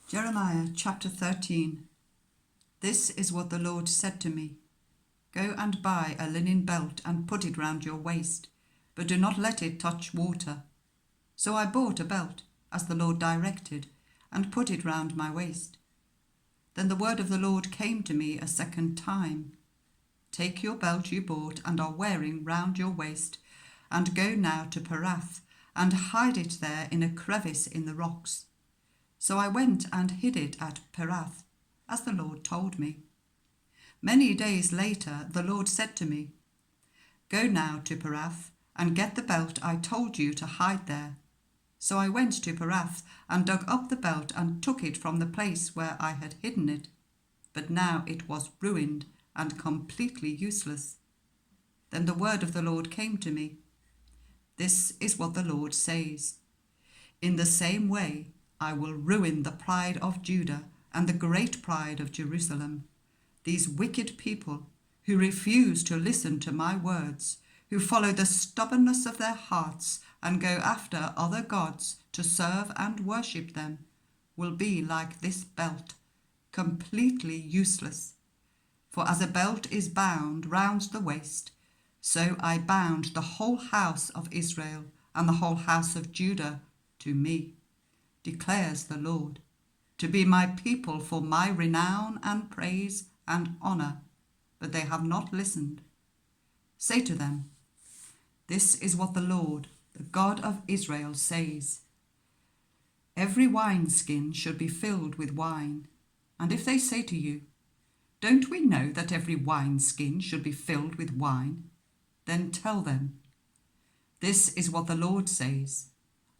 Jeremiah chapter 13. This is what the Lord said to me. Go and buy a linen belt and put it round your waist, but do not let it touch water. So I bought a belt, as the Lord directed, and put it round my waist. Then the word of the Lord came to me a second time. Take your belt you bought and are wearing round your waist, and go now to Perath, and hide it there in a crevice in the rocks. So I went and hid it at Perath, as the Lord told me. Many days later the Lord said to me, Go now to Perath, and get the belt I told you to hide there. So I went to Perath, and dug up the belt, and took it from the place where I had hidden it. But now it was ruined and completely useless. Then the word of the Lord came to me. This is what the Lord says. In the same way, I will ruin the pride of Judah and the great pride of Jerusalem. These wicked people who refuse to listen to my words, who follow the stubbornness of their hearts and go after other gods to serve and worship them, will be like this belt, completely useless. For as a belt is bound round the waist, so I bound the whole house of Israel and the whole house of Judah to me, declares the Lord, to be my people for my renown and praise and honour, but they have not listened. Say to them, This is what the Lord, the God of Israel, says. Every wineskin should be filled with wine. And if they say to you, Don't we know that every wineskin should be filled with wine? Then tell them, This is what the Lord says.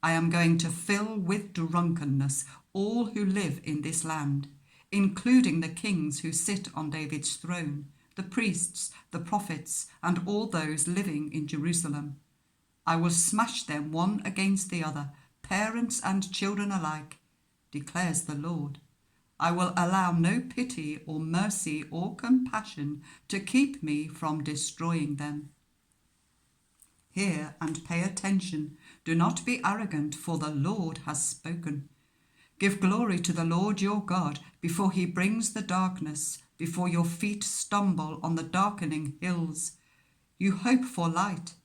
I am going to fill with drunkenness all who live in this land, including the kings who sit on David's throne, the priests, the prophets, and all those living in Jerusalem. I will smash them one against the other, parents and children alike, declares the Lord. I will allow no pity or mercy or compassion to keep me from destroying them. Hear and pay attention. Do not be arrogant, for the Lord has spoken. Give glory to the Lord your God before he brings the darkness, before your feet stumble on the darkening hills. You hope for light,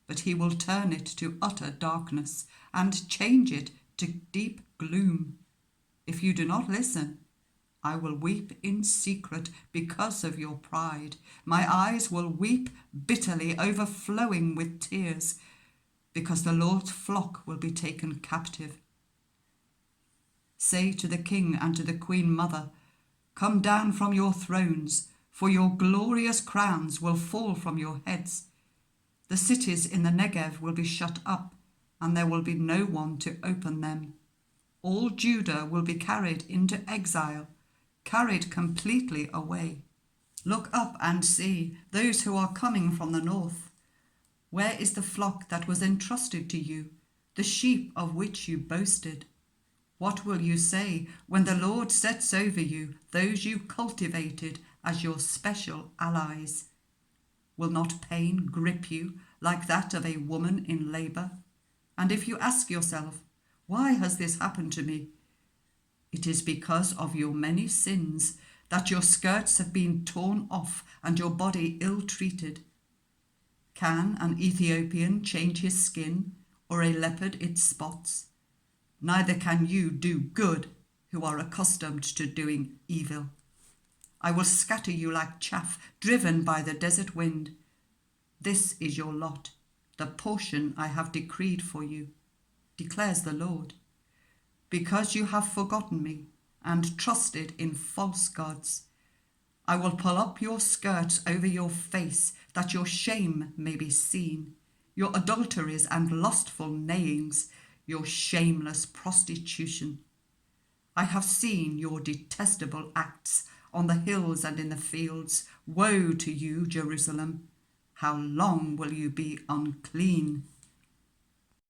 but he will turn it to utter darkness and change it to deep gloom. If you do not listen, I will weep in secret because of your pride. My eyes will weep bitterly, overflowing with tears, because the Lord's flock will be taken captive. Say to the king and to the queen mother, Come down from your thrones, for your glorious crowns will fall from your heads. The cities in the Negev will be shut up, and there will be no one to open them. All Judah will be carried into exile, carried completely away. Look up and see those who are coming from the north. Where is the flock that was entrusted to you, the sheep of which you boasted? What will you say when the Lord sets over you those you cultivated as your special allies? Will not pain grip you like that of a woman in labour? And if you ask yourself, Why has this happened to me? It is because of your many sins that your skirts have been torn off and your body ill-treated. Can an Ethiopian change his skin, or a leopard its spots? Neither can you do good, who are accustomed to doing evil. I will scatter you like chaff driven by the desert wind. This is your lot, the portion I have decreed for you, declares the Lord. Because you have forgotten me and trusted in false gods, I will pull up your skirts over your face, that your shame may be seen, your adulteries and lustful neighings, your shameless prostitution. I have seen your detestable acts on the hills and in the fields. Woe to you, Jerusalem! How long will you be unclean?